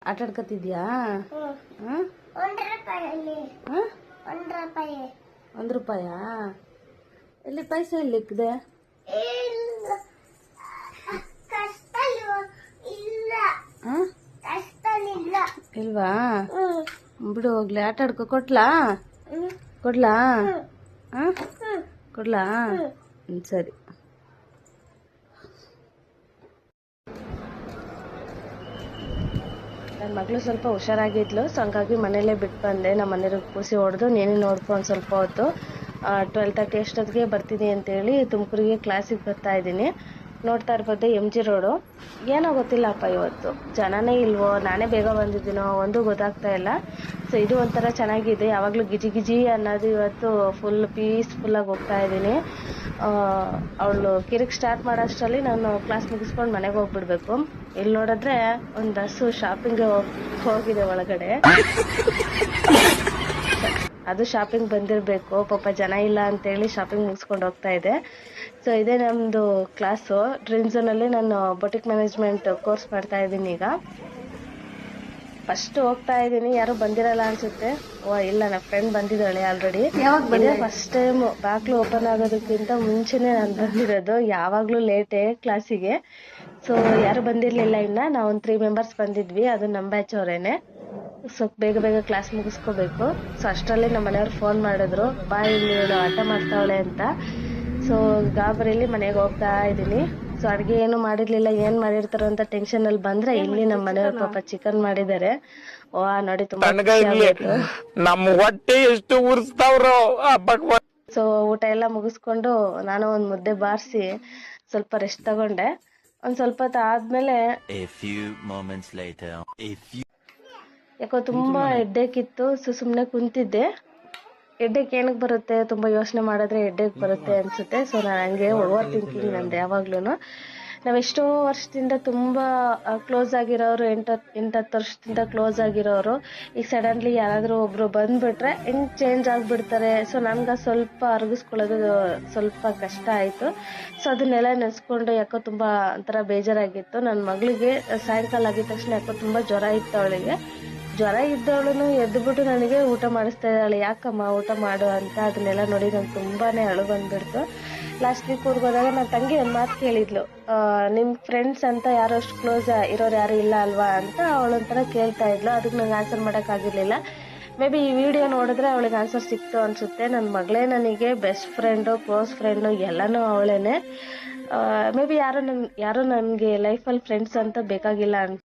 ಆಟ ಆಡ್ಕತಿದ್ಯಾ? ₹1 ಎಲ್ಲಿ ಪೈಸೆ ಎಲ್ಲಿಕ್ಕಿದೆ? ಇಲ್ವಾ? ಬಿಡು ಹೋಗ್ಲಿ. ಆಟ ಆಡ್ಕೊ. ಕೊಡ್ಲಾ? ಕೊಡ್ಲಾ? ಸರಿ. ನನ್ನ ಮಗಳು ಸ್ವಲ್ಪ ಹುಷಾರಾಗಿದ್ಲು, ಸೊ ಹಂಗಾಗಿ ಮನೇಲೇ ಬಿಟ್ಟು ಬಂದೆ. ನಮ್ಮ ಮನೆಯವ್ರಿಗೆ ಕೂಸಿ ಹೊಡೆದು ನೀನು ನೋಡ್ಕೊ ಒಂದು ಸ್ವಲ್ಪ ಹೊತ್ತು. 12:30 ಅಷ್ಟೊತ್ತಿಗೆ ಬರ್ತೀನಿ ಅಂತೇಳಿ ತುಮಕೂರಿಗೆ ಕ್ಲಾಸಿಗೆ ಬರ್ತಾ ಇದ್ದೀನಿ. ನೋಡ್ತಾ ಇರ್ಬೋದು MG ರೋಡು. ಏನೋ ಗೊತ್ತಿಲ್ಲಪ್ಪ, ಇವತ್ತು ಜನನೇ ಇಲ್ವೋ, ನಾನೇ ಬೇಗ ಬಂದಿದ್ದೀನೋ ಒಂದು ಗೊತ್ತಾಗ್ತಾ ಇಲ್ಲ. ಸೊ ಇದು ಒಂಥರ ಚೆನ್ನಾಗಿದೆ. ಯಾವಾಗಲೂ ಗಿಜಿ ಅನ್ನೋದು ಇವತ್ತು ಫುಲ್ ಪೀಸ್ಫುಲ್ಲಾಗಿ ಹೋಗ್ತಾ ಇದ್ದೀನಿ. ಅವಳು ಕಿರಿಕ್ ಸ್ಟಾರ್ಟ್ ಮಾಡೋಷ್ಟರಲ್ಲಿ ನಾನು ಕ್ಲಾಸ್ ಮುಗಿಸ್ಕೊಂಡು ಮನೆಗೆ ಹೋಗ್ಬಿಡ್ಬೇಕು. ಇಲ್ಲಿ ನೋಡಿದ್ರೆ ಒಂದು ಹಸು ಶಾಪಿಂಗ್ ಹೋಗಿದೆ ಒಳಗಡೆ. ಅದು ಶಾಪಿಂಗ್ ಬಂದಿರಬೇಕು, ಪಾಪ ಜನ ಇಲ್ಲ ಅಂತೇಳಿ ಶಾಪಿಂಗ್ ಮುಗಿಸ್ಕೊಂಡು ಹೋಗ್ತಾ ಇದೆ. ಸೊ ಇದೇ ನಮ್ಮದು ಕ್ಲಾಸು. ಡ್ರೀಮ್ ಝೋನಲ್ಲಿ ನಾನು ಬೊಟಿಕ್ ಮ್ಯಾನೇಜ್ಮೆಂಟ್ ಕೋರ್ಸ್ ಮಾಡ್ತಾ ಇದ್ದೀನಿ. ಈಗ ಫಸ್ಟ್ ಹೋಗ್ತಾ ಇದ್ದೀನಿ, ಯಾರು ಬಂದಿರಲ್ಲ ಅನ್ಸುತ್ತೆ. ಇಲ್ಲ, ನನ್ನ ಫ್ರೆಂಡ್ ಬಂದಿದ್ದಾಳೆ ಆಲ್ರೆಡಿ. ಇದೇ ಫಸ್ಟ್ ಟೈಮ್ ಬಾಕ್ಲು ಓಪನ್ ಆಗೋದಕ್ಕಿಂತ ಮುಂಚೆನೆ ನಾನು ಬಂದಿರೋದು. ಯಾವಾಗಲೂ ಲೇಟೇ ಕ್ಲಾಸಿಗೆ. ಸೊ ಯಾರು ಬಂದಿರಲಿಲ್ಲ. ಇನ್ನು ನಾವು ಒಂದು 3 ಮೆಂಬರ್ಸ್ ಬಂದಿದ್ವಿ, ಅದು ನಮ್ಮ ಬ್ಯಾಚ್ ಅವರೇನೆ. ಸೊ ಬೇಗ ಕ್ಲಾಸ್ ಮುಗಿಸ್ಕೋಬೇಕು. ಸೊ ಅಷ್ಟರಲ್ಲಿ ನಮ್ಮ ಮನೆಯವ್ರು ಫೋನ್ ಮಾಡಿದ್ರು, ಬಾ ಇಲ್ಲಿ ಇವಳು ಆಟ ಮಾಡ್ತಾವಳೆ ಅಂತ. ಸೊ ಗಾಬರಿಯಲ್ಲಿ ಮನೆಗೆ ಹೋಗ್ತಾ ಇದ್ದೀನಿ. ಸೊ ಅಡುಗೆ ಏನು ಮಾಡಿರ್ಲಿಲ್ಲ, ಏನು ಮಾಡಿರ್ತಾರೋ ಅಂತ ಟೆನ್ಷನಲ್ಲಿ ಬಂದ್ರೆ ಇಲ್ಲಿ ನಮ್ಮ ಮನೆಯವ್ರ ಪಾಪ ಚಿಕನ್ ಮಾಡಿದ್ದಾರೆ. ನೋಡಿ ತುಂಬಾ ನಮ್ಮ ಹೊಟ್ಟೆ ಎಷ್ಟು ಉರಿಸ್ತಾವ್ರೋ. ಸೊ ಊಟ ಎಲ್ಲ ಮುಗಿಸ್ಕೊಂಡು ನಾನು ಒಂದು ಮುದ್ದೆ ಬಾರಿಸಿ ಸ್ವಲ್ಪ ರೆಸ್ಟ್ ತಗೊಂಡೆ. ಒಂದ್ ಸ್ವಲ್ಪ ಹೊತ್ತು ಆದ್ಮೇಲೆ ಯಾಕೋ ತುಂಬಾ ಹೆಡ್ಡೇಕ್ ಇತ್ತು. ಸೊ ಸುಮ್ಮನೆ ಕುಂತಿದ್ದೆ. ಹೆಡ್ಡೇಕ್ ಏನಕ್ಕೆ ಬರುತ್ತೆ, ತುಂಬಾ ಯೋಚನೆ ಮಾಡಿದ್ರೆ ಹೆಡ್ಡೇಕ್ ಬರುತ್ತೆ ಅನ್ಸುತ್ತೆ. ಸೊ ನಾನು ಹಂಗೆ ಓವರ್ ಥಿಂಕಿಂಗ್ ನಂದು ಯಾವಾಗ್ಲೂ. ನಾವೆಷ್ಟೋ ವರ್ಷದಿಂದ ತುಂಬಾ ಕ್ಲೋಸ್ ಆಗಿರೋರು, 8-10 ವರ್ಷದಿಂದ ಕ್ಲೋಸ್ ಆಗಿರೋರು, ಈಗ ಸಡನ್ಲಿ ಯಾರಾದ್ರೂ ಒಬ್ರು ಬಂದ್ಬಿಟ್ರೆ ಹೆಂಗ್ ಚೇಂಜ್ ಆಗ್ಬಿಡ್ತಾರೆ. ಸೊ ನನ್ಗೆ ಸ್ವಲ್ಪ ಅರಗಿಸ್ಕೊಳ್ಳೋದು ಸ್ವಲ್ಪ ಕಷ್ಟ ಆಯ್ತು. ಸೊ ಅದನ್ನೆಲ್ಲ ನೆನೆಸ್ಕೊಂಡು ಯಾಕೋ ತುಂಬಾ ಒಂಥರ ಬೇಜಾರಾಗಿತ್ತು. ನನ್ನ ಮಗಳಿಗೆ ಸಾಯಂಕಾಲ ಆಗಿದ ತಕ್ಷಣ ಯಾಕೋ ತುಂಬಾ ಜ್ವರ ಇತ್ತು. ಅವಳಿಗೆ ಜ್ವರ ಇದ್ದವಳು ಎದ್ದುಬಿಟ್ಟು ನನಗೆ ಊಟ ಮಾಡಿಸ್ತಾ ಇದ್ದಾಳೆ. ಯಾಕಮ್ಮ ಊಟ ಮಾಡು ಅಂತ. ಅದನ್ನೆಲ್ಲ ನೋಡಿ ನಂಗೆ ತುಂಬಾನೇ ಅಳು ಬಂದ್ಬಿಡ್ತು. ಲಾಸ್ಟ್ ವೀಕ್ ಹೋದಾಗ ನನ್ನ ತಂಗಿ ಒಂದು ಮಾತು ಕೇಳಿದ್ಲು, ನಿಮ್ಮ ಫ್ರೆಂಡ್ಸ್ ಅಂತ ಯಾರು ಅಷ್ಟು ಕ್ಲೋಸ್ ಇರೋರು ಯಾರು ಇಲ್ಲ ಅಲ್ವಾ ಅಂತ ಅವಳೊಂಥರ ಕೇಳ್ತಾ ಇದ್ಲು. ಅದಕ್ಕೆ ನಂಗೆ ಆನ್ಸರ್ ಮಾಡೋಕ್ಕಾಗಿರ್ಲಿಲ್ಲ. ಮೇ ಬಿ ಈ ವಿಡಿಯೋ ನೋಡಿದ್ರೆ ಅವಳಿಗೆ ಆನ್ಸರ್ ಸಿಕ್ತು ಅನ್ಸುತ್ತೆ. ನನ್ನ ಮಗಳೇ ನನಗೆ ಬೆಸ್ಟ್ ಫ್ರೆಂಡು, ಕ್ಲೋಸ್ ಫ್ರೆಂಡು ಎಲ್ಲನೂ ಅವಳೇನೆ. ಮೇ ಬಿ ಯಾರು ನನಗೆ ಲೈಫಲ್ಲಿ ಫ್ರೆಂಡ್ಸ್ ಅಂತ ಬೇಕಾಗಿಲ್ಲ